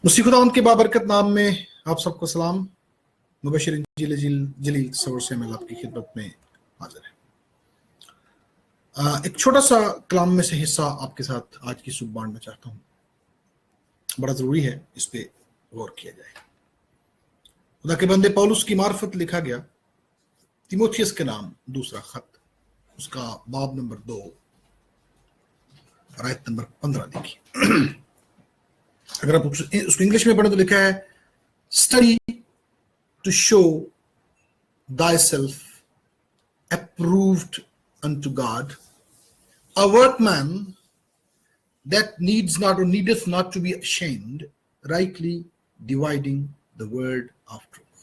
मसीह खुदावंद के बाबरकत नाम में आप सबको सलाम। मुबशिर जलील तस्वुर से मैं आपकी खिदमत में हाजिर है। एक छोटा सा कलाम में से हिस्सा आपके साथ आज की सुबह बांटना चाहता हूँ। बड़ा जरूरी है इस पे गौर किया जाए। खुदा के बंदे पौलुस की मार्फत लिखा गया तीमुथियुस के नाम दूसरा खत, उसका बाब नंबर 2 आयत नंबर 15 देखिए। अगर आप उसको इंग्लिश में पढ़े तो लिखा है, study to show thyself approved unto God, a workman that needeth not to be ashamed, rightly dividing the word of truth.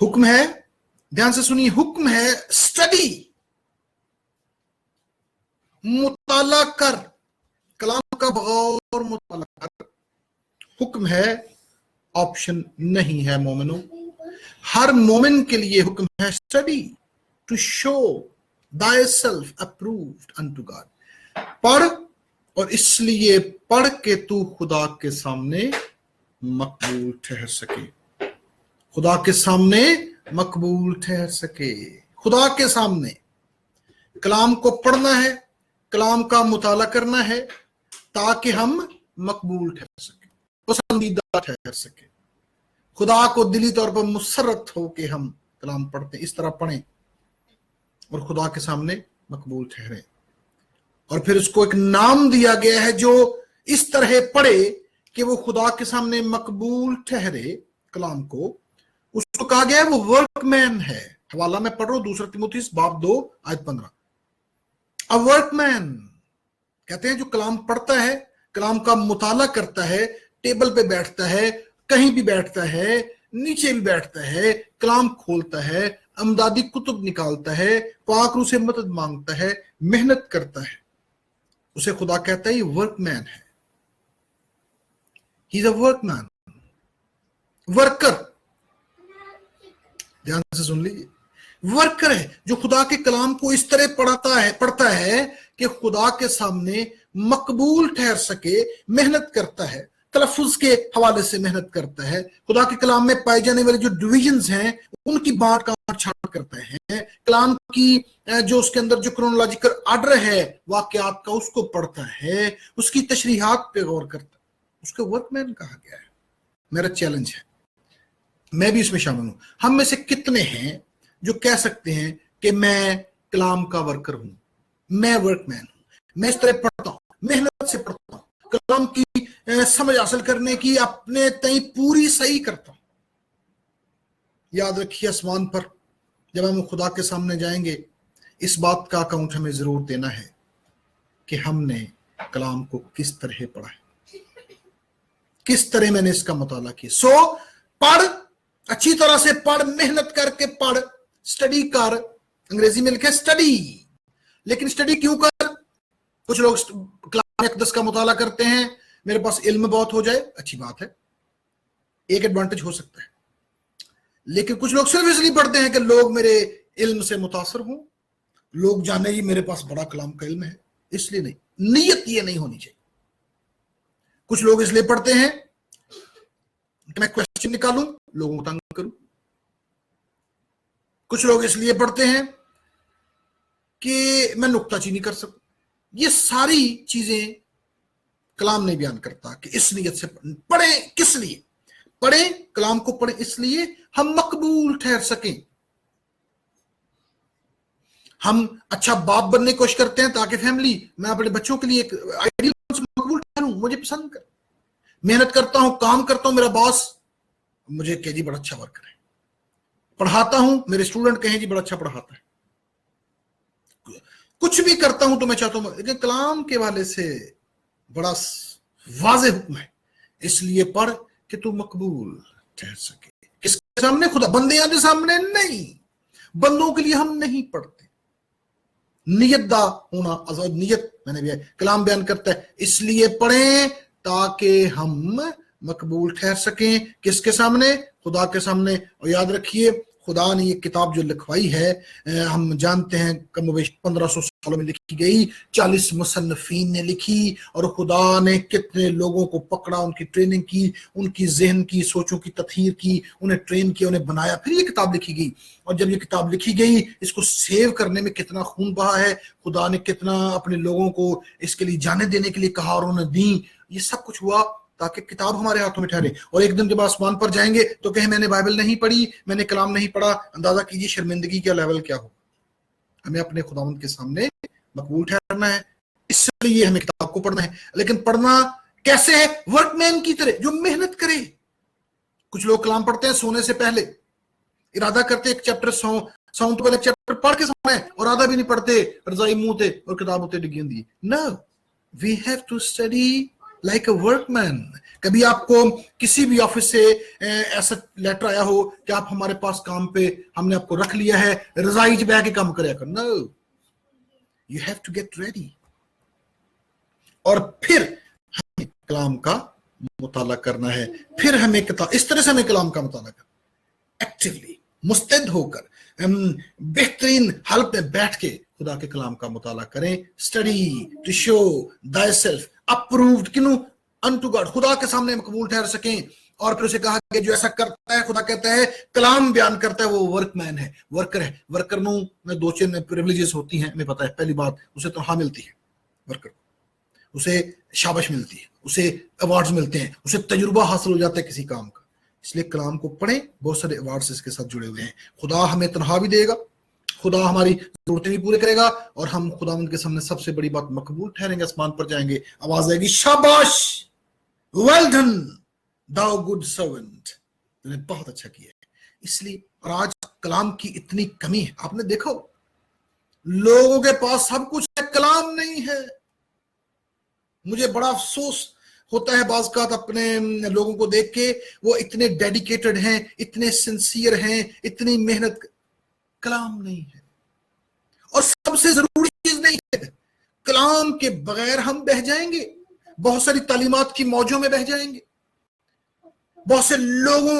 हुक्म है, ध्यान से सुनिए, हुक्म है स्टडी, मुताला कर, कलाम का बगौर मुताला कर। हुक्म है, ऑप्शन नहीं है मोमिनो। हर मोमिन के लिए हुक्म है study to show thyself approved unto God। पढ़, और इसलिए पढ़ के तू खुदा के सामने मकबूल ठहर सके, खुदा के सामने मकबूल ठहर सके। खुदा के सामने कलाम को पढ़ना है, कलाम का मुताला करना है, ताकि हम मकबूल ठहर सके, पसंदीदा ठहर सके। खुदा को दिली तौर पर मुसर्रत हो के हम कलाम पढ़ते, इस तरह पढ़ें और खुदा के सामने मकबूल ठहरे। और फिर उसको एक नाम दिया गया है जो इस तरह पढ़े कि वो खुदा के सामने मकबूल ठहरे। कलाम को उसको कहा गया है वो वर्कमैन है। हवाला में पढ़ रहा हूं, 2 तीमुथियुस बाब 2 आयत 15। अ वर्कमैन कहते हैं जो कलाम पढ़ता है, कलाम का मुताला करता है, टेबल पे बैठता है, कहीं भी बैठता है, नीचे भी बैठता है, कलाम खोलता है, अमदादी कुतुब निकालता है, पाक रूह से मदद मांगता है, मेहनत करता है, उसे खुदा कहता है ये वर्कमैन है। He is a workman, worker. ध्यान से सुन लीजिए, वर्कर है जो खुदा के कलाम को इस तरह पढ़ता है कि खुदा के सामने मकबूल ठहर सके, मेहनत करता है, तलफ्फुज के हवाले से मेहनत करता है, खुदा के कलाम में पाए जाने वाले जो डिविजन्स हैं उनकी बात का छाट करता है, कलाम की जो उसके अंदर जो क्रोनोलॉजिकल ऑर्डर है वाकयात का उसको पढ़ता है, उसकी तशरीहात पे गौर करता है, उसको वर्कमैन कहा गया है। मेरा चैलेंज है, मैं भी इसमें शामिल हूं, हम में से कितने हैं जो कह सकते हैं कि मैं कलाम का वर्कर हूं, मैं वर्कमैन हूं, मैं इस तरह पढ़ता हूं, मेहनत से पढ़ता हूं, कलाम की समझ हासिल करने की अपने तय पूरी सही करता हूं। याद रखिए, आसमान पर जब हम खुदा के सामने जाएंगे, इस बात का अकाउंट हमें जरूर देना है कि हमने कलाम को किस तरह पढ़ा है, किस तरह मैंने इसका मुताला किया। सो पढ़, अच्छी तरह से पढ़, मेहनत करके पढ़, स्टडी कर। अंग्रेजी में लिखा है स्टडी, लेकिन स्टडी क्यों कर? कुछ लोग कलाम अक़दस का मुताला करते हैं, मेरे पास इल्म बहुत हो जाए, अच्छी बात है, एक एडवांटेज हो सकता है, लेकिन कुछ लोग सिर्फ इसलिए पढ़ते हैं कि लोग मेरे इल्म से मुतासर हों, लोग जाने ही मेरे पास बड़ा कलाम का इल्म है, इसलिए नहीं। नीयत ये नहीं होनी चाहिए। कुछ लोग इसलिए पढ़ते हैं कि मैं क्वेश्चन निकालूं, लोगों को तंग करूं। कुछ लोग इसलिए पढ़ते हैं कि मैं नुक्ताचीनी कर सकूं। ये सारी चीजें कलाम नहीं बयान करता कि इस नीयत से पढ़े। किस लिए पढ़े? कलाम को पढ़े इसलिए हम मकबूल ठहर सकें। हम अच्छा बाप बनने की कोशिश करते हैं ताकि फैमिली, मैं अपने बच्चों के लिए एक आइडियल मकबूल ठहरूं, मुझे पसंद कर। मेहनत करता हूं, काम करता हूं, मेरा बॉस मुझे कहे जी बड़ा अच्छा वर्कर है। पढ़ाता हूं, मेरे स्टूडेंट कहें जी बड़ा अच्छा पढ़ाता है। कुछ भी करता हूं तो मैं चाहता हूं, लेकिन कलाम के वाले से बड़ा वाज़े हुक्म है, इसलिए पढ़ कि तू मकबूल ठहर सके। किसके सामने? खुदा। बंदियां के सामने नहीं, बंदों के लिए हम नहीं पढ़ते। नियतदा होना आजाद, नियत मैंने भी कलाम बयान करता है, इसलिए पढ़ें ताकि हम मकबूल ठहर सकें। किसके सामने? खुदा के सामने। और याद रखिए, खुदा ने ये किताब जो लिखवाई है, हम जानते हैं कम 1500 सालों में लिखी गई, 40 मुसन्निफीन ने लिखी, और खुदा ने कितने लोगों को पकड़ा, उनकी ट्रेनिंग की, उनकी ज़हन की सोचों की तत्हीर की, उन्हें ट्रेन किया, उन्हें बनाया, फिर ये किताब लिखी गई। और जब ये किताब लिखी गई, इसको सेव करने में कितना खून बहा है, खुदा ने कितना अपने लोगों को इसके लिए जाने देने के लिए कहा और उन्हें दी। ये सब कुछ हुआ ताकि किताब हमारे हाथों में ठहरे, और एक दिन जब आसमान पर जाएंगे तो कहे मैंने बाइबल नहीं पढ़ी, मैंने कलाम नहीं पढ़ा। अंदाजा कीजिए शर्मिंदगी का लेवल क्या हो। हमें अपने खुदावंद के सामने मकबूल ठहरना है, इसलिए हमें किताब को पढ़ना है। लेकिन पढ़ना कैसे है? वर्कमैन की तरह जो मेहनत करे। कुछ लोग कलाम पढ़ते हैं सोने से पहले, इरादा करते एक चैप्टर सौ तो पहले चैप्टर पढ़ के सोना है, और आधा भी नहीं पढ़ते, रजाई मुंह थे और किताब होते डिगी होंगी। No, we have to study like a workman. कभी आपको किसी भी ऑफिस से ऐसा लेटर आया हो कि आप हमारे पास काम पे, हमने आपको रख लिया है, रजाई च बह के काम करे कर? No, you have to get ready, और फिर हमें कलाम का मुताला करना है। फिर हमें किताब, इस तरह से हमें कलाम का मुताला करना, एक्टिवली मुस्तैद होकर बेहतरीन हालत में बैठ के खुदा के कलाम का मुताला करें। Study to show thyself approved, किनु? unto God, खुदा के सामने मकबूल ठहर सकें। और फिर उसे कहा कि जो ऐसा करता है, खुदा कहता है, कलाम बयान करता है, वो वर्कमैन है, वर्कर है। वर्कर में दो चीज प्रिविलेजेस होती हैं, हमें पता है। पहली बात, उसे तनख्वाह मिलती है, वर्कर को, उसे शाबाश मिलती है, उसे अवार्ड्स मिलते हैं, उसे तजुर्बा हासिल हो जाता है किसी काम का। इसलिए कलाम को पढ़ें, बहुत सारे अवार्ड्स इसके साथ जुड़े हुए हैं। खुदा हमें तनख्वाह भी देगा, खुदा हमारी जरूरतें भी पूरे करेगा, और हम खुदावंद के सामने सबसे बड़ी बात मकबूल ठहरेंगे। आसमान पर जाएंगे, आवाज आएगी, शाबाश, वेल डन दाउ गुड सर्वेंट, तूने बहुत अच्छा किया है। इसलिए, और आज कलाम की इतनी कमी है, आपने देखो लोगों के पास सब कुछ है, कलाम नहीं है। मुझे बड़ा अफसोस होता है बाज़ का अपने लोगों को देख के, वो इतने डेडिकेटेड हैं, इतने सिंसियर हैं, इतनी मेहनत, कलाम नहीं है। और सबसे जरूरी चीज नहीं है, कलाम के बगैर हम बह जाएंगे, बहुत सारी तालीमात की मौजों में बह जाएंगे, बहुत से लोगों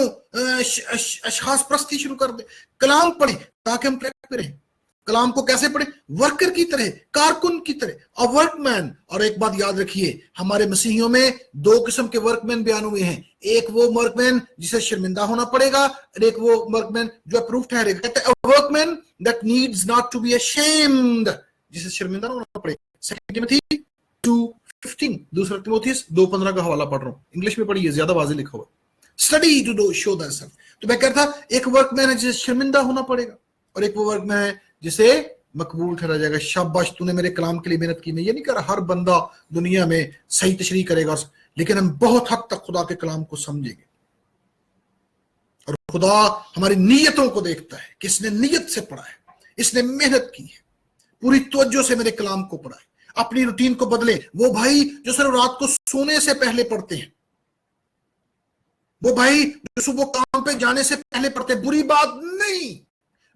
अशखास प्रस्ती शुरू कर दे। कलाम पढ़े ताकि हम प्रैक्टिस करें। कलाम को कैसे पढ़े? वर्कर की तरह, कारकुन की तरह, अ वर्कमैन। और एक बात याद रखिए, हमारे मसीहियों में दो किस्म के वर्कमैन बयान हुए हैं। एक वो वर्कमैन जिसे शर्मिंदा होना पड़ेगा, और एक वो वर्कमैन जो अप्रूव ठहरेगा। कहते हैं a workman that needs not to be ashamed, जिसे शर्मिंदा होना पड़ेगा। सेकंड टिमोथी 2:15, दूसरा तिमोथियस 2:15 का हवाला पढ़ रहा हूं, इंग्लिश में पढ़िए, ज्यादा वाज़ेह लिखा हुआ। Study to show thyself. तो मैं कहता एक वर्कमैन है जिसे शर्मिंदा होना पड़ेगा, और एक वो वर्कमैन है जिसे मकबूल ठहरा जाएगा। शाबाश, तूने मेरे कलाम के लिए मेहनत की। मैं ये नहीं कर रहा हर बंदा दुनिया में सही तशरीह करेगा, लेकिन हम बहुत हद तक खुदा के कलाम को समझेंगे, और खुदा हमारी नीयतों को देखता है कि इसने नीयत से पढ़ा है, इसने मेहनत की है, पूरी तवज्जो से मेरे कलाम को पढ़ा है। अपनी रूटीन को बदले। वो भाई जो सिर्फ रात को सोने से पहले पढ़ते हैं, वो भाई जो सुबह काम पे जाने से पहले पढ़ते हैं, बुरी बात नहीं,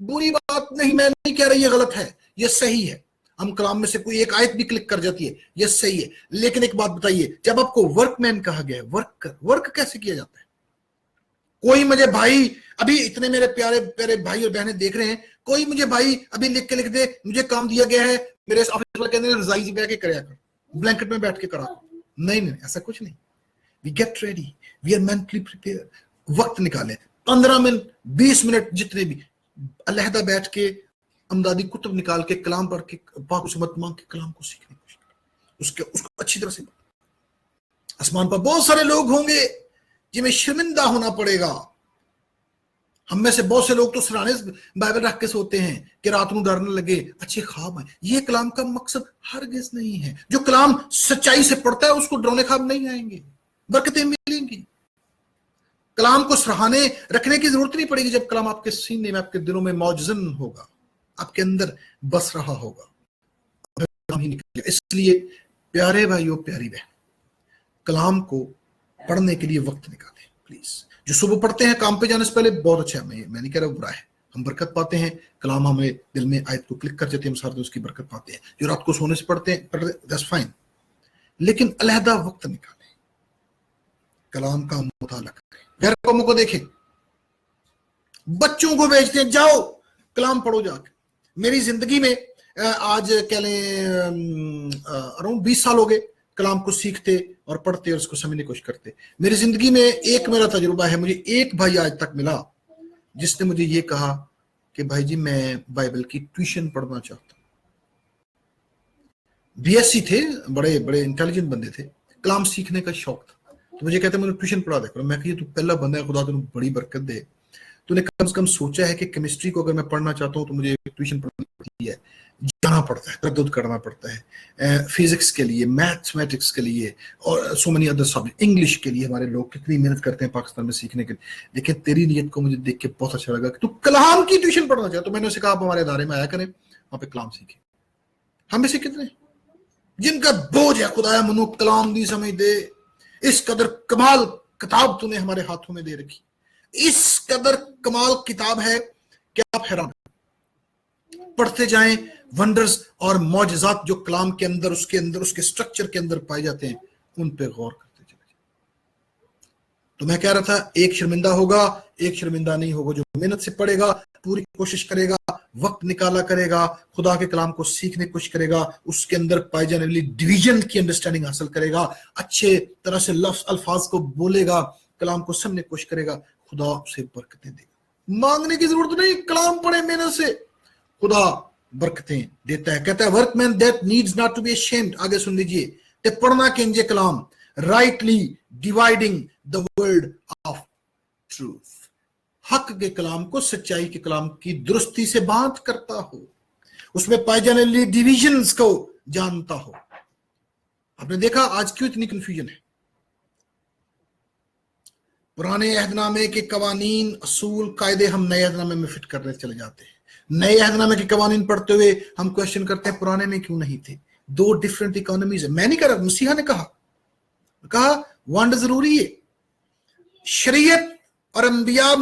बुरी बात नहीं, मैं नहीं कह रही ये गलत है, ये सही है। हम कलाम में से कोई एक आयत भी क्लिक कर जाती है, ये सही है। लेकिन एक बात बताइए, जब आपको वर्कमैन कहा गया है, वर्क कैसे किया जाता है? कोई मुझे भाई, अभी इतने मेरे प्यारे प्यारे भाई और बहनें देख रहे हैं, कोई मुझे भाई अभी लिख के लिख दे, मुझे काम दिया गया है, मेरे ऑफिस वाले कहते हैं रजाई से बैठ के कराया कर, ब्लैंकेट में बैठ के करा। नहीं, ऐसा कुछ नहीं। We get ready, we are mentally prepare. वक्त निकाले, 15 मिनट 20 मिनट जितने भी, अलहदा बैठ के अमदादी कुतुब निकाल के कलाम पढ़ के पाक से मत मांग के कलाम को सीखने की कोशिश करें, उसको अच्छी तरह से। आसमान पर बहुत सारे लोग होंगे जिन्हें शर्मिंदा होना पड़ेगा। हम में से बहुत से लोग तो सराहने बाइबल रख के सोते हैं कि रात को डरने लगे, अच्छे ख्वाब आए। ये कलाम का मकसद हरगिज़ नहीं है। जो कलाम सच्चाई से पढ़ता है उसको डरने ख्वाब नहीं आएंगे, बरकतें मिलेंगी। कलाम को सराहने रखने की जरूरत नहीं पड़ेगी जब कलाम आपके सीने में, आपके दिलों में मौजूद होगा, आपके अंदर बस रहा होगा, कलाम ही निकलेगा। इसलिए प्यारे भाइयों, प्यारी बहन, कलाम को पढ़ने के लिए वक्त निकालें प्लीज। जो सुबह पढ़ते हैं काम पे जाने से पहले, बहुत अच्छा है, मैं नहीं कह रहा बुरा है, हम बरकत पाते हैं। कलाम हमें दिल में आयत को क्लिक कर जाती है, हम सारे दिन उसकी बरकत पाते हैं। जो रात को सोने से पढ़ते हैं, दैट्स फाइन, लेकिन अलहदा वक्त निकालें, कलाम का मुताला करें। घर कौमों को देखें, बच्चों को भेजते हैं, जाओ कलाम पढ़ो जाके। मेरी जिंदगी में آج کہہ لیں اراؤنڈ 20 سال ہو گئے کلام کو سیکھتے اور پڑھتے اور اس کو سمجھنے کی کوشش کرتے. میری زندگی میں ایک میرا تجربہ ہے, مجھے ایک بھائی آج تک ملا جس نے مجھے یہ کہا کہ بھائی جی میں بائبل کی ٹیوشن پڑھنا چاہتا ہوں. بی ایس سی تھے, بڑے بڑے انٹیلیجنٹ بندے تھے, کلام سیکھنے کا شوق تھا. تو مجھے کہتے ہیں مجھے ٹیوشن پڑھا دے کرو. میں کہ تو پہلا بندہ ہے, خدا تمہیں بڑی برکت دے, تو نے کم سے کم سوچا ہے کہ کیمسٹری کو اگر میں پڑھنا چاہتا ہوں تو مجھے ٹیوشن پڑھنی پڑتی ہے, جانا پڑتا ہے, تردد کرنا پڑتا ہے, فزکس کے لیے, میتھمیٹکس کے لیے, اور so many other subject, English کے لیے ہمارے لوگ کتنی محنت کرتے ہیں پاکستان میں سیکھنے کے لیے. لیکن تیری نیت کو مجھے دیکھ کے بہت اچھا لگا کہ تو کلام کی ٹیوشن پڑھنا چاہتا. تو میں نے اسے کہا آپ ہمارے ادارے میں آیا کریں, وہاں پہ کلام سیکھیں. ہم میں سے کتنے جن کا بوجھ ہے خدایا منو کلام دی سمجھ دے, اس قدر کمال کتاب تو نے ہمارے ہاتھوں میں دے رکھی, اس قدر کمال کتاب ہے کہ آپ حیران پڑھتے جائیں. ونڈرز اور معجزات جو کلام کے اندر اس کے سٹرکچر کے اندر پائے جاتے ہیں, ان پہ غور کرتے چلے جائیں. تو میں کہہ رہا تھا ایک شرمندہ ہوگا, ایک شرمندہ نہیں ہوگا جو محنت سے پڑھے گا, پوری کوشش کرے گا, وقت نکالا کرے گا, خدا کے کلام کو سیکھنے کی کوشش کرے گا, اس کے اندر پائے جانے والی ڈویژن کی انڈرسٹینڈنگ حاصل کرے گا, اچھے طرح سے لفظ الفاظ کو بولے گا, کلام کو سمجھنے کی کوشش کرے گا, خدا اسے برکتیں دے گا. مانگنے کی ضرورت نہیں, کلام پڑھے محنت سے, خدا برکتیں دیتا ہے. کہتا ہے work man that needs not to be ashamed. آگے سن لیجئے, تے پڑھنا کینجے کلام, rightly dividing the word of truth. حق کے کلام کو, سچائی کے کلام کی درستی سے بات کرتا ہو, اس میں پائے جانے والی ڈیویژنز کو جانتا ہو. آپ نے دیکھا آج کیوں اتنی کنفیوژن ہے. پرانے عہد نامے کے قوانین, اصول, قاعدے ہم نئے عہد نامے میں فٹ کرنے چلے جاتے ہیں. نئے عہد نامے کے قوانین پڑھتے ہوئے ہم کوشچن کرتے ہیں پرانے میں کیوں نہیں تھے. دو ڈیفرنٹ اکانومیز ہیں. میں نہیں کہہ رہا, مسیحا نے کہا ونڈ ضروری ہے. شریعت اور انبیاء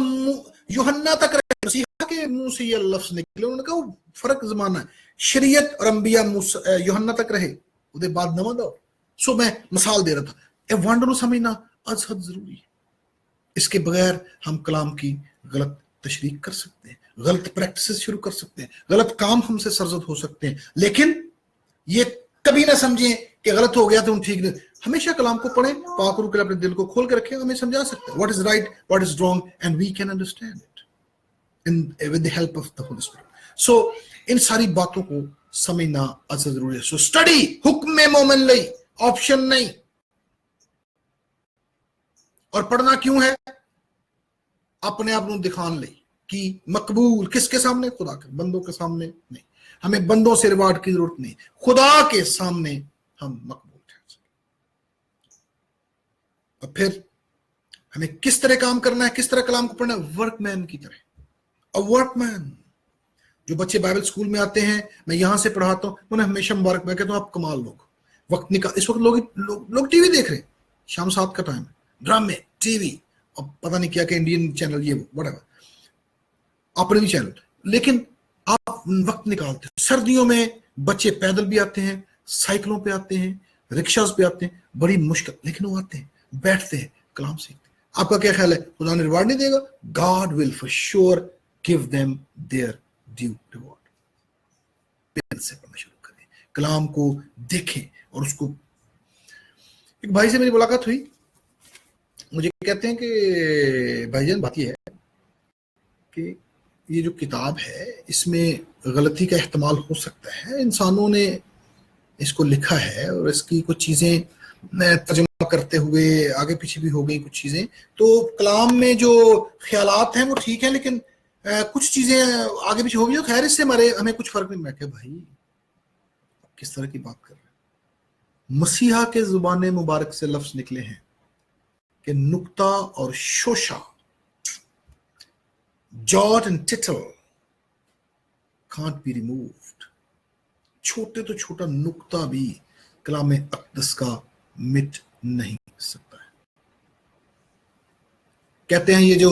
یوحنا تک رہے, مسیحا کے منہ سے یہ لفظ نکلے, انہوں نے کہا فرق زمانہ ہے. شریعت اور انبیاء یوحنا تک رہے, اس بعد نواں دور. سو میں مثال دے رہا تھا, اے ونڈ نو سمجھنا از حد ضروری ہے. اس کے بغیر ہم کلام کی غلط تشریح کر سکتے ہیں, غلط پریکٹسز شروع کر سکتے ہیں, غلط کام ہم سے سرزد ہو سکتے ہیں. لیکن یہ کبھی نہ سمجھیں کہ غلط ہو گیا تو ہم ٹھیک نہیں. ہمیشہ کلام کو پڑھیں, پاک روح کے اپنے دل کو کھول کے رکھیں, ہمیں سمجھا سکتے ہیں what is right, what is wrong, and we can understand it with the help of the Holy Spirit. So ان ساری باتوں کو سمجھنا از ضروری ہے. سو اسٹڈی حکم مومن لئی, آپشن نہیں. اور پڑھنا کیوں ہے؟ اپنے آپ کو دکھان لئی کہ مقبول کس کے سامنے, خدا کے بندوں کے سامنے نہیں. ہمیں بندوں سے ریوارڈ کی ضرورت نہیں, خدا کے سامنے ہم مقبول ہیں. اور پھر ہمیں کس طرح کام کرنا ہے, کس طرح کلام کو پڑھنا ہے؟ ورک مین کی طرح. اور ورک مین جو بچے بائبل اسکول میں آتے ہیں, میں یہاں سے پڑھاتا ہوں, انہیں ہمیشہ مبارک, میں کہتا ہوں آپ کمال لوگ, وقت نکال. اس وقت لوگ ٹی وی دیکھ رہے ہیں, شام 7 کا ٹائم ہے, ڈرامے, ٹی وی, اور پتہ نہیں کیا کہ انڈین چینل, یہ وٹ ایور, اپنے بھی چینل. لیکن آپ وقت نکالتے ہیں. سردیوں میں بچے پیدل بھی آتے ہیں, سائیکلوں پہ آتے ہیں, رکشاز پہ آتے ہیں, بڑی مشکل, لیکن وہ آتے ہیں, بیٹھتے ہیں, کلام سیکھتے ہیں. آپ کا کیا خیال ہے, خدا نے ریوارڈ نہیں دے گا؟ God will for sure give them their due reward. پیدل سے پڑھنا شروع کریں, کلام کو دیکھیں. اور اس کو, ایک بھائی سے میری ملاقات ہوئی, مجھے کہتے ہیں کہ بھائی جان بات یہ ہے کہ یہ جو کتاب ہے اس میں غلطی کا احتمال ہو سکتا ہے, انسانوں نے اس کو لکھا ہے اور اس کی کچھ چیزیں ترجمہ کرتے ہوئے آگے پیچھے بھی ہو گئی کچھ چیزیں, تو کلام میں جو خیالات ہیں وہ ٹھیک ہیں, لیکن کچھ چیزیں آگے پیچھے ہو گئی, خیر اس سے ہمیں کچھ فرق نہیں. میں کہ بھائی کس طرح کی بات کر رہے ہیں؟ مسیحا کے زبان مبارک سے لفظ نکلے ہیں کہ نقطہ اور شوشہ, jot and tittle can't be removed. چھوٹے تو چھوٹا نقطہ بھی کلام اقدس کا مٹ نہیں سکتا ہے. کہتے ہیں یہ جو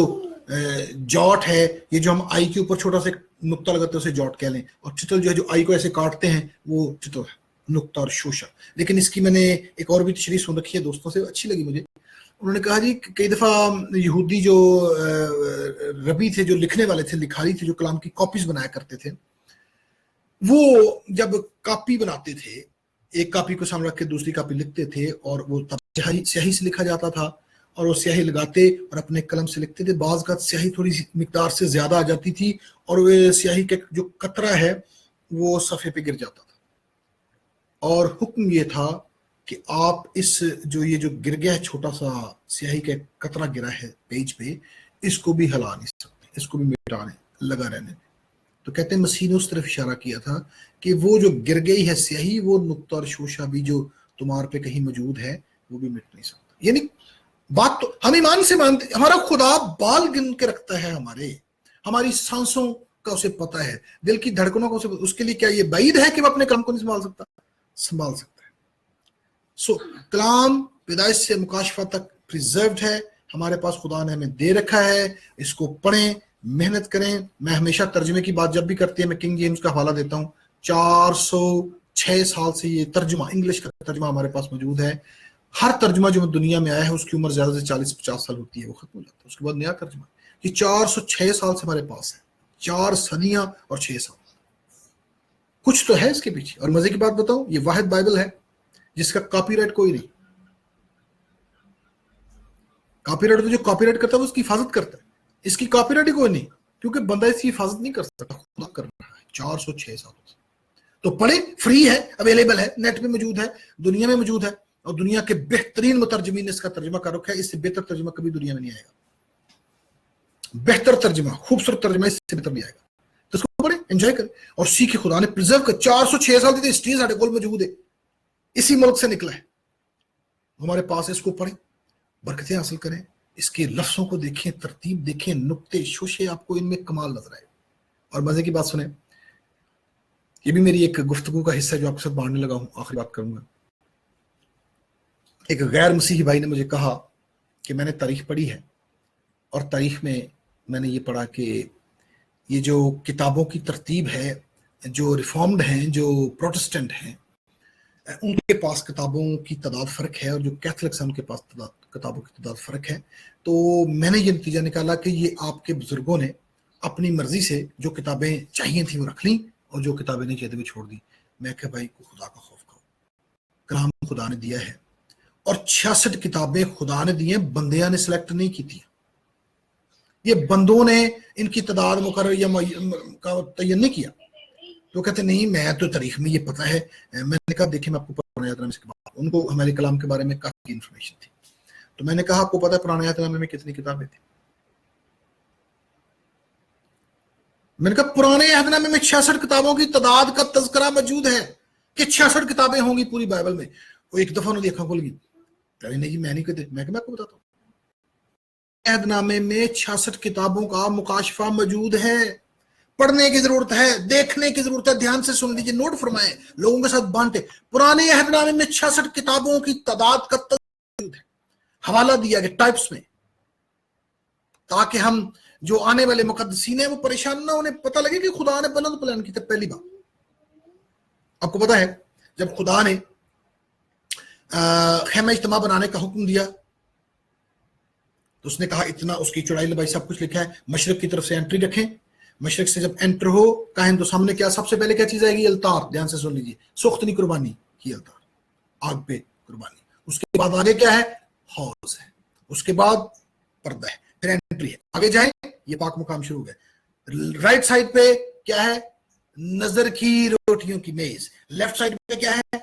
جاٹ ہے, یہ جو ہم آئی کے اوپر چھوٹا سا نقطہ لگاتے ہیں اسے جاٹ کہہ لیں, اور ٹٹل جو ہے جو آئی کو ایسے کاٹتے ہیں وہ ٹٹل ہے, نقطہ اور شوشہ. لیکن اس کی میں نے ایک اور بھی تشریح سن رکھی ہے, دوستوں سے اچھی لگی مجھے. انہوں نے کہا جی کئی دفعہ یہودی جو ربی تھے, جو لکھنے والے تھے, لکھاری تھے, جو کلام کی کاپیز بنایا کرتے تھے, وہ جب کاپی بناتے تھے، ایک کاپی کو سامنے رکھ کے دوسری کاپی لکھتے تھے، اور وہ تب سیاہی سے لکھا جاتا تھا، اور وہ سیاہی لگاتے اور اپنے قلم سے لکھتے تھے. بعض کا سیاہی تھوڑی سی مقدار سے زیادہ آ جاتی تھی، اور وہ سیاہی کے جو قطرہ ہے وہ صفحے پہ گر جاتا تھا. اور حکم یہ تھا کہ آپ اس یہ جو گر گیا ہے، چھوٹا سا سیاہی کا قطرہ گرا ہے پیج پہ، اس کو بھی ہلا نہیں سکتے، اس کو بھی مٹانے لگا رہنے. تو کہتے ہیں مسیح نے اس طرف اشارہ کیا تھا کہ وہ جو گر گئی ہے سیاہی، وہ نقطہ اور شوشہ بھی جو تمہار پہ کہیں موجود ہے وہ بھی مٹ نہیں سکتا. یعنی بات تو ہم ایمان سے مانتے، ہمارا خدا بال گن کے رکھتا ہے، ہماری سانسوں کا اسے پتہ ہے، دل کی دھڑکنوں کا اس کے لیے کیا یہ بعید ہے کہ وہ اپنے کلام کو نہیں سنبھال سکتا ہے. سو کلام پیدائش سے مکاشفہ تک پریزروڈ ہے، ہمارے پاس خدا نے ہمیں دے رکھا ہے. اس کو پڑھیں، محنت کریں. میں ہمیشہ ترجمے کی بات جب بھی کرتی ہے، میں کنگ جیمز کا حوالہ دیتا ہوں. 406 سال سے یہ ترجمہ، انگلش کا ترجمہ ہمارے پاس موجود ہے. ہر ترجمہ جو دنیا میں آیا ہے اس کی عمر زیادہ سے 40-50 سال ہوتی ہے، وہ ختم ہو جاتا ہے، اس کے بعد نیا ترجمہ. یہ 406 سال سے ہمارے پاس ہے، 4 صدیاں اور 6 سال. کچھ تو ہے اس کے پیچھے. اور مزے کی بات بتاؤں، یہ واحد بائبل ہے جس کا کاپی رائٹ کوئی نہیں. کاپی رائٹ تو جو کاپی رائٹ کرتا ہے وہ اس کی حفاظت کرتا ہے، اس کی کاپی رائٹ ہی کوئی نہیں، کیونکہ بندہ اس کی حفاظت نہیں کر سکتا، خدا کر رہا ہے 406 سال سے. تو پڑھیں، فری ہے، اویلیبل ہے، نیٹ پہ موجود ہے، دنیا میں موجود ہے، اور دنیا کے بہترین مترجمین نے اس کا ترجمہ کر رکھا ہے. اس سے بہتر ترجمہ کبھی دنیا میں نہیں آئے گا. بہتر ترجمہ، خوبصورت ترجمہ اس سے بہتر نہیں آئے گا. تو اس کو پڑھیں، انجوائے کریں اور سیکھیں. خدا نے پرزرو کر 406 سال کی ہسٹری ہمارے کول موجود ہے، اسی ملک سے نکلا ہے ہمارے پاس. اس کو پڑھیں، برکتیں حاصل کریں، اس کے لفظوں کو دیکھیں، ترتیب دیکھیں، نقطے شوشے آپ کو ان میں کمال نظر آئے. اور مزے کی بات سنیں، یہ بھی میری ایک گفتگو کا حصہ ہے جو آپ کے ساتھ بانٹنے لگا ہوں. آخری بات کروں گا. ایک غیر مسیحی بھائی نے مجھے کہا کہ میں نے تاریخ پڑھی ہے، اور تاریخ میں نے یہ پڑھا کہ یہ جو کتابوں کی ترتیب ہے، جو ریفارمڈ ہیں، جو پروٹسٹنٹ ہیں، ان کے پاس کتابوں کی تعداد فرق ہے، اور جو کیتھولکس ہیں ان کے پاس کتابوں کی تعداد فرق ہے. تو میں نے یہ نتیجہ نکالا کہ یہ آپ کے بزرگوں نے اپنی مرضی سے جو کتابیں چاہیے تھیں وہ رکھ لیں، اور جو کتابیں نہیں چاہتے وہ چھوڑ دیں. میں کہ بھائی کو خدا کا خوف کرو، کلام خدا نے دیا ہے، اور 66 کتابیں خدا نے دی ہیں، بندیاں نے سلیکٹ نہیں کی تھی. یہ بندوں نے ان کی تعداد مقرر یا تعین نہیں کیا. تو کہتے نہیں میں تو تاریخ میں یہ پتہ ہے. میں نے کہا دیکھیں میں آپ کو پرانے عہد نامے کے بعد، ان کو ہمارے کلام کے بارے میں کافی انفارمیشن تھی. تو میں نے کہا آپ کو پتہ ہے پرانے عہد نامے میں کتنی کتابیں تھیں؟ میں نے کہا پرانے عہد نامے میں 66 کتابوں کی تعداد کا تذکرہ موجود ہے کہ 66 کتابیں ہوں گی پوری بائبل میں. وہ ایک دفعہ انہوں نے دیکھا کھول گئی، نہیں جی میں نہیں کہتے. میں آپ کو بتاتا ہوں، عہد نامے میں 66 کتابوں کا مکاشفہ موجود ہے. پڑھنے کی ضرورت ہے، دیکھنے کی ضرورت ہے. دھیان سے سن لیجیے، نوٹ فرمائیں، لوگوں کے ساتھ بانٹے. پرانے عہد نامے میں 66 کتابوں کی تعداد کا موجود ہے. حوالہ دیا گیا ٹائپس میں، تاکہ ہم جو آنے والے مقدسین ہیں وہ پریشان نہ، انہیں پتہ لگے کہ خدا نے بلند پلان کی. تب پہلی بات آپ کو پتہ ہے جب خدا نے خیمہ اجتماع بنانے کا حکم دیا تو اس نے کہا اتنا، اس کی چوڑائی لمبائی سب کچھ لکھا ہے، مشرق کی طرف سے انٹری رکھیں. مشرق سے جب انٹر ہو کہیں تو سامنے کیا سب سے پہلے کیا چیز آئے گی؟ التار. دھیان سے سن لیجیے، سوختنی قربانی کی التار، آگ پہ قربانی. اس کے بعد آگے کیا ہے؟ حوض ہے. اس کے بعد پردہ ہے، پھر انٹری ہے. آگے جائیں، یہ پاک مقام شروع ہو گیا. رائٹ سائڈ پہ کیا ہے؟ نظر کی روٹیوں کی میز. لیفٹ سائڈ پہ کیا ہے؟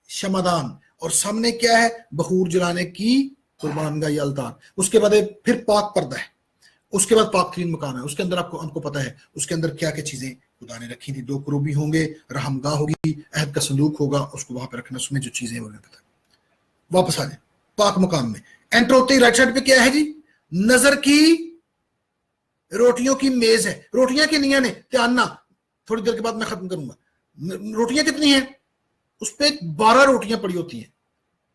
شمعدان. اور سامنے کیا ہے؟ بخور جلانے کی قربان گاہ یا التار. اس کے بعد پھر پاک پردہ ہے. اس کے بعد پاک ترین مقام ہے. اس کے اندر آپ کو پتہ ہے اس کے اندر کیا کیا چیزیں خدا نے رکھی تھی. 2 کروبی ہوں گے، رحم گاہ ہوگی، عہد کا صندوق ہوگا، اس کو وہاں پہ رکھنا. اس میں جو چیزیں وہ پتہ ہے. واپس آ جائیں پاک مقام میں. انٹر ہوتے ہی رائٹ سائڈ پہ کیا ہے جی؟ نظر کی روٹیوں کی میز ہے. روٹیاں کنیاں نے؟ تیانہ. تھوڑی دیر کے بعد میں ختم کروں گا. روٹیاں کتنی ہیں؟ اس پہ 12 روٹیاں پڑی ہوتی ہیں.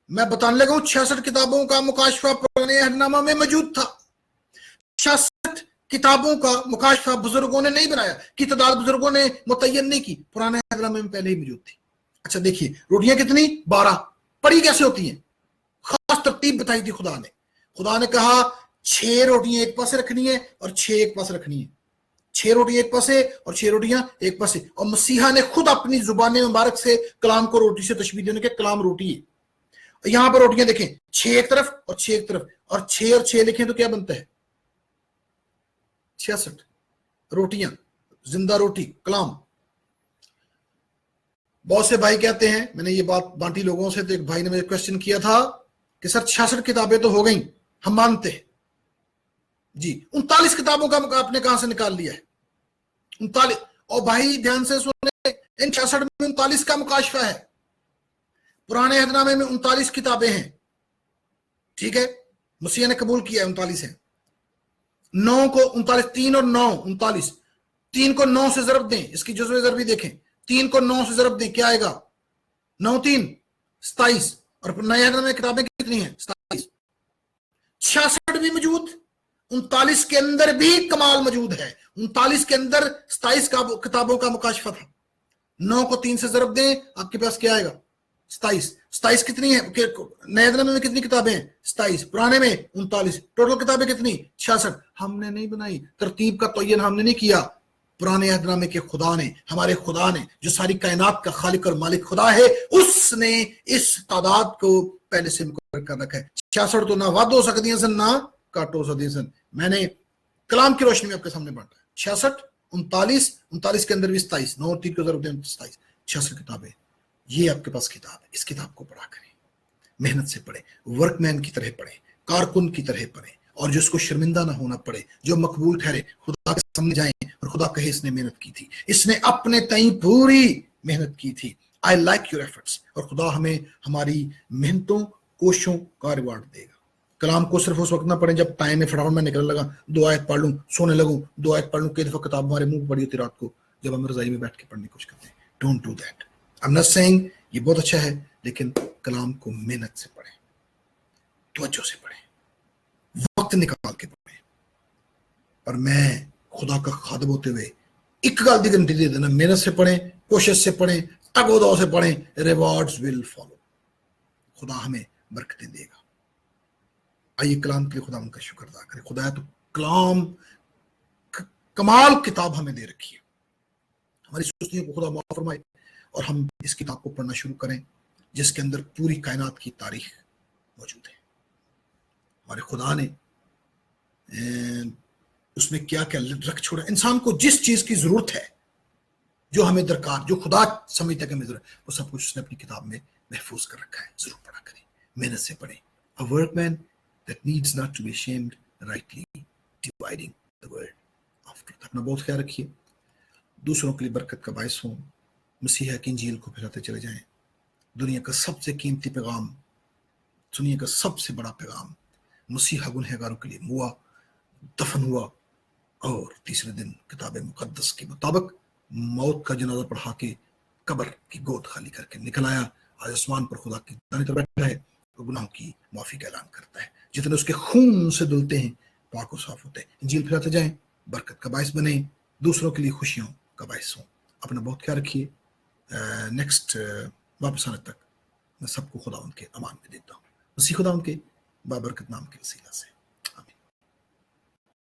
میں بتانے لگا ہوں 66 کتابوں کا مکاشفہ پرانے عہد نامہ میں موجود تھا. 66 کتابوں کا مکاشفہ بزرگوں نے نہیں بنایا، کی تعداد بزرگوں نے متعین نہیں کی، پرانے عہد نامے میں پہلے ہی موجود تھی. اچھا دیکھیے روٹیاں کتنی؟ 12. پڑی کیسے ہوتی ہیں؟ خاص ترتیب بتائی تھی خدا نے. خدا نے کہا 6 روٹیاں ایک پاس رکھنی ہے اور 6 ایک پاس رکھنی ہے. 6 रोटी एक पासे और 6 रोटियां एक पासे, और मसीहा ने खुद अपनी जुबान मुबारक से कलाम को रोटी से तशबीह देने के कलाम रोटी है। यहां पर रोटियां देखें 6 एक तरफ और 6 एक तरफ, और 6 और 6 लिखें तो क्या बनता है 66 रोटियां, जिंदा रोटी कलाम। बहुत से भाई कहते हैं, मैंने ये बात बांटी लोगों से, तो एक भाई ने मुझे क्वेश्चन किया था कि सर 66 किताबें तो हो गई, हम मानते हैं जी, 39 किताबों का आपने कहां से निकाल लिया है 39? और भाई ध्यान से सुने, इन 66 में 39 का मुकाशफा है। पुराने अहदनामे में 39 किताबें हैं, ठीक है, मसीह ने कबूल किया है 39 है। 9 को 39, 3 और 9 39, 3 को 9 से ज़रब दें, इसकी जुज़्व ज़रबी देखें, 3 को 9 से ज़रब दें क्या आएगा 9 3 27, और नए अहदनामे में किताबें कितनी हैं 27। 66 भी मौजूद, 39 के अंदर भी कमाल मौजूद है। 39 के अंदर 27 किताबों का मुकाशफा था। 9 को 3 से ज़रब दें, आपके पास क्या आएगा 27। 27 कितनी है, नए अहदनामे में कितनी किताबें हैं 27, पुराने में 39, टोटल किताबें कितनी 66। हमने नहीं बनाई, तरतीब का तयन हमने नहीं किया, पुराने अहदनामे के खुदा ने, हमारे खुदा ने, जो सारी कायनात का खालिक और मालिक खुदा है, उसने इस तादाद को पहले से मुकर्रर कर रखा है। 66 तो ना वाद हो सकती है ना काट हो सकती है। मैंने कलाम की रोशनी में आपके सामने बांटा है 66 39 के अंदर भी 27, 9 और 3 को जरूर 27, 66 किताबें। ये आपके पास किताब है, इस किताब को पढ़ा करें, मेहनत से पढ़े, वर्कमैन की तरह पढ़े, कारकुन की तरह पढ़े, और जिसको शर्मिंदा ना होना पड़े, जो मकबूल ठहरे, खुदा के सामने जाए और खुदा कहे इसने मेहनत की थी, इसने अपने तई पूरी मेहनत की थी। आई लाइक योर एफर्ट्स, और खुदा हमें हमारी मेहनतों कोशिशों का रिवार्ड देगा। कलाम को सिर्फ उस वक्त ना पढ़ें जब टाइम में फटाफट में निकलने लगा, 2 आयत पढ़ लूं, सोने लगूं, 2 आयत पढ़ लूं, कई दफा किताब हमारे मुंह पड़ी होती रात को जब हम रजाई में बैठ के पढ़ने की कोशिश करते हैं। Don't do that. I am not saying ये बहुत अच्छा है, लेकिन कलाम को मेहनत से पढ़ें, तवज्जो से पढ़ें, वक्त निकाल के पढ़ें। और मैं खुदा का खादिम होते हुए एक गल की गारंटी दे देना, मेहनत से पढ़ें, कोशिश से पढ़ें, तगोदो से पढ़ें, रिवॉर्ड्स विल फॉलो। खुदा हमें बरकतें देगा। आइए कलाम के लिए खुदा उनका शुक्र अदा करें। खुदा तो कलाम कमाल किताब हमें दे रखी है, हमारी सुस्तियों को खुदा माफ फरमाए, और हम इस किताब को पढ़ना शुरू करें जिसके अंदर पूरी कायनात की तारीख मौजूद है। हमारे खुदा ने उसमें क्या क्या रख छोड़ा, इंसान को जिस चीज की जरूरत है, जो हमें दरकार, जो खुदा समझता है कि हमें जरूरत, वो सब कुछ उसने अपनी किताब में महफूज कर रखा है। जरूर पढ़ा करें, मेहनत से पढ़ें। A workman that needs not to be ashamed, rightly dividing the word of truth। अपना बहुत ख्याल रखिए, दूसरों के लिए बरकत का बायस हो, मसीहा की इंजील को फैलाते चले जाएं। दुनिया का सबसे कीमती पैगाम, दुनिया का सबसे बड़ा पैगाम, मसीहा गुनहगारों के लिए मुआ, दफन हुआ, और तीसरे दिन किताब मुकद्दस के मुताबिक मौत का जनाजा पढ़ा के कब्र की गोद खाली करके निकल आया। आज आसमान पर खुदा की दाहिनी तरफ बैठा है, वो गुनाहों की माफी का ऐलान करता है। जितने उसके खून से धुलते हैं पाक और साफ होते हैं। इंजील फैलाते जाएं, बरकत का बायस बने, दूसरों के लिए खुशियों का बायस हो। अपना बहुत ख्याल रखिए। नेक्स्ट वापस आने तक मैं सबको खुदा उनके अमान में देता हूँ। उसी खुदा उनके बाबरकत नाम के वसीला से।